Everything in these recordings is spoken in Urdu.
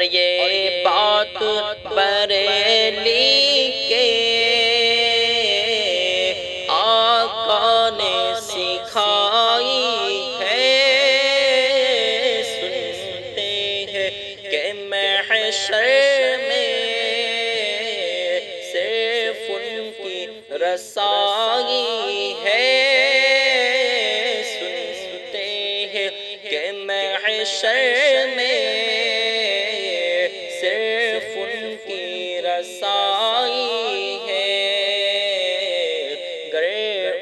اور یہ بات بریلی کے آقا نے سکھائی ہے، سنتے ہیں کہ محشر میں صرف ان کی رسائی ہے، سنتے ہیں کہ محشر میں صرف ان کی رسائی ہے، گر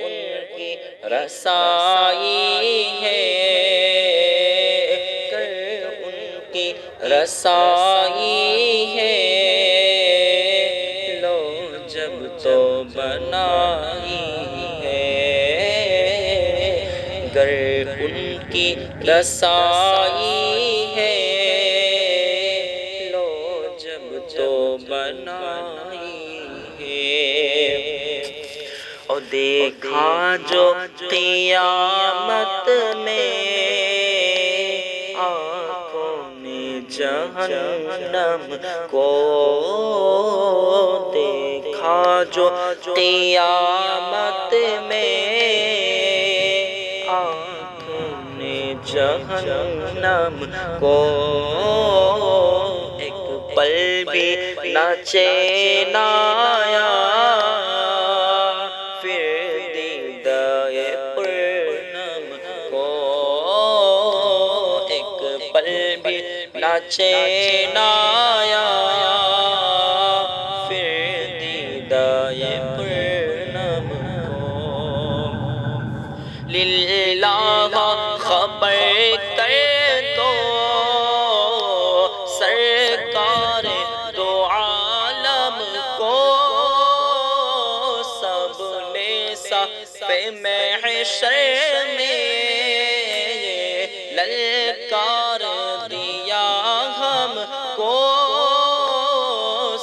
ان کی رسائی ہے، گر ان کی رسائی ہے، لو جب تو بنائی ہے، گر ان کی رسائی ہے، لو جب تو بنائی ہے۔ اور دیکھا جو قیامت میں آنکھوں نے جہنم کو، دیکھا جو قیامت میں آنکھوں نے جہنم کو، ایک پل بھی نہ چین آیا، پھر دیدۂ پرنم کو، ایک پل بھی نہ چین آیا، پھر دیدۂ پرنم کو، للہ خبر کر دو سرکار دو عالم کو، سب نے صف محشر میں للکار دیا ہم کو،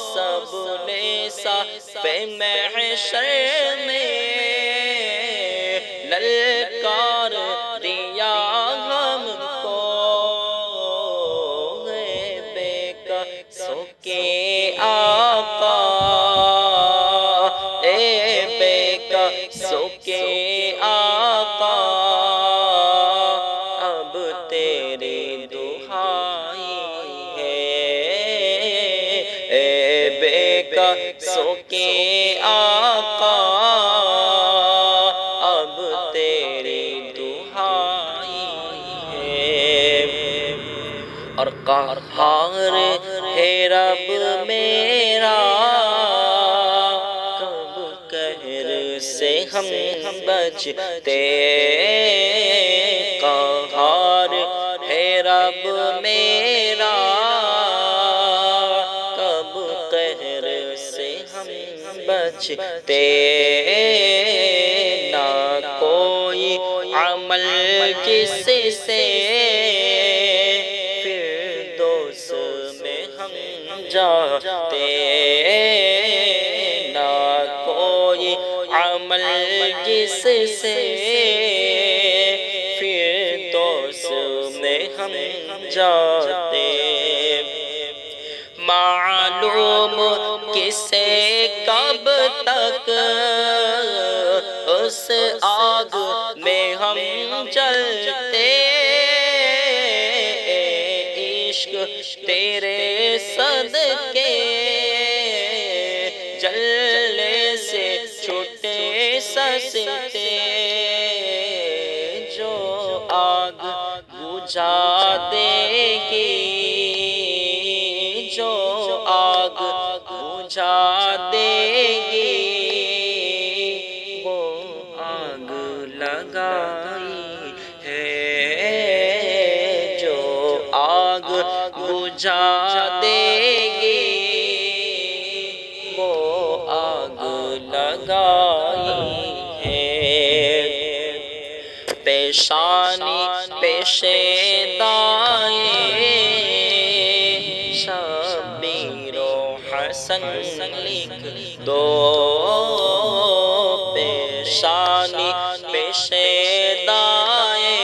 سب نے صف محشر میں للکار دیا ہم کو، اے بے کسوں کے آقا، اے بے کسوں کے آقا، اب تیری دہائی ہے، اے بے کسوں کے آقا، اب تیری دہائی ہے، اور قہار ہے رب میرا، کب قہر سے ہم بچتے، قہار ہے رب میرا، کب قہر سے ہم بچتے، نہ کوئی عمل جس سے فردوس میں ہم جاتے، نہ کوئی عمل جس سے فردوس میں ہم جاتے، معلوم کسے کب تک اس آگ میں ہم جلتے، عشق تیرے صدقے جلنے سے چھوٹے سستے، جو آگ بجھا دے گی، جو آگ بجھا دے گی، وہ آگ لگائی ہے، جو آگ بجھا دے گی، وہ آگ لگائی ہے، پیشانی پیش دائیں شبیر و حسن لکھ دو، پیشانی پیش دائیں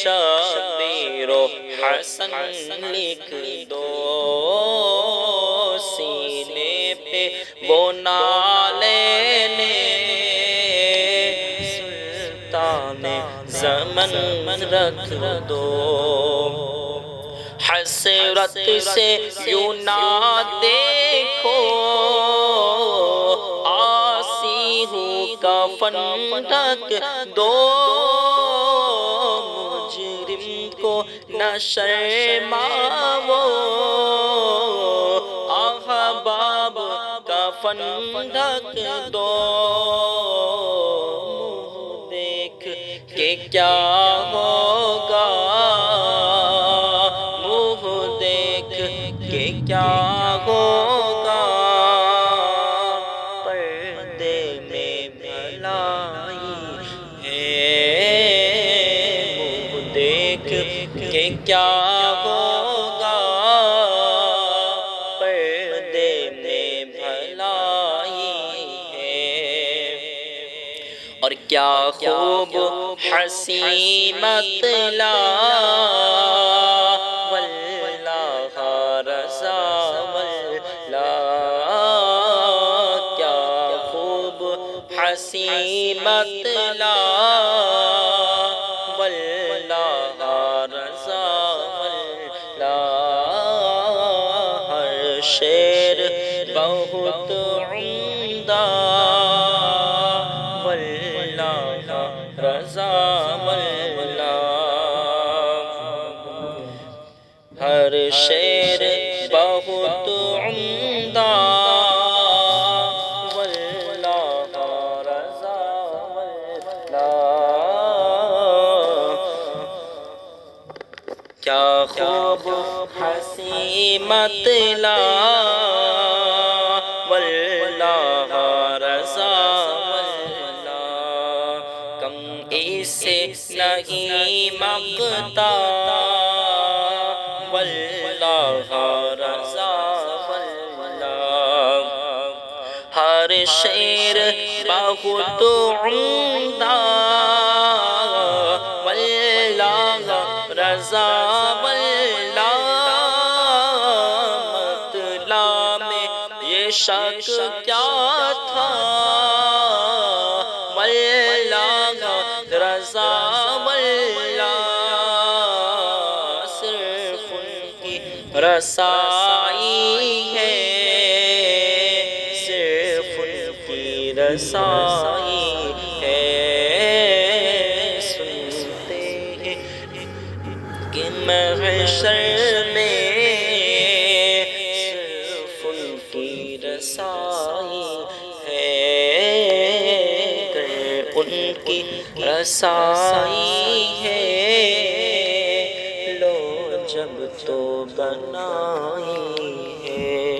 شبیر و حسن لکھ دو سینے پہ وہ نالین سلطان زمن رکھ دو حسرت سے یوں نہ دیکھو آسی ہوں کفن ڈھک دو مجرم کو نہ شرماؤ احباب کفن ڈھک دو دیکھ کہ کیا ہوگا کہ کیا ہوگا پردے میں بھلائی ہے منہ دیکھ کہ کیا ہوگا پردے میں بھلائی ہے اور کیا خوب حسین مطلع حسین مطلع واللہ رضا واللہ ہر شعر بہت عمدہ واللہ رضا واللہ ہر شعر بہت عمدہ کیا خوب حسین مطلع واللہ رضا واللہ کم اسے نہیں مقتا واللہ رضا واللہ ہر شعر بہت عمدہ رضا واللہ مطلع میں یہ شک کیا تھا واللہ رضا واللہ صرف ان کی رسائی ہے صرف ان کی رسائی ہے کہ محشر میں صرف ان کی رسائی ہے کہ ان کی رسائی ہے لو جب تو بنائی ہے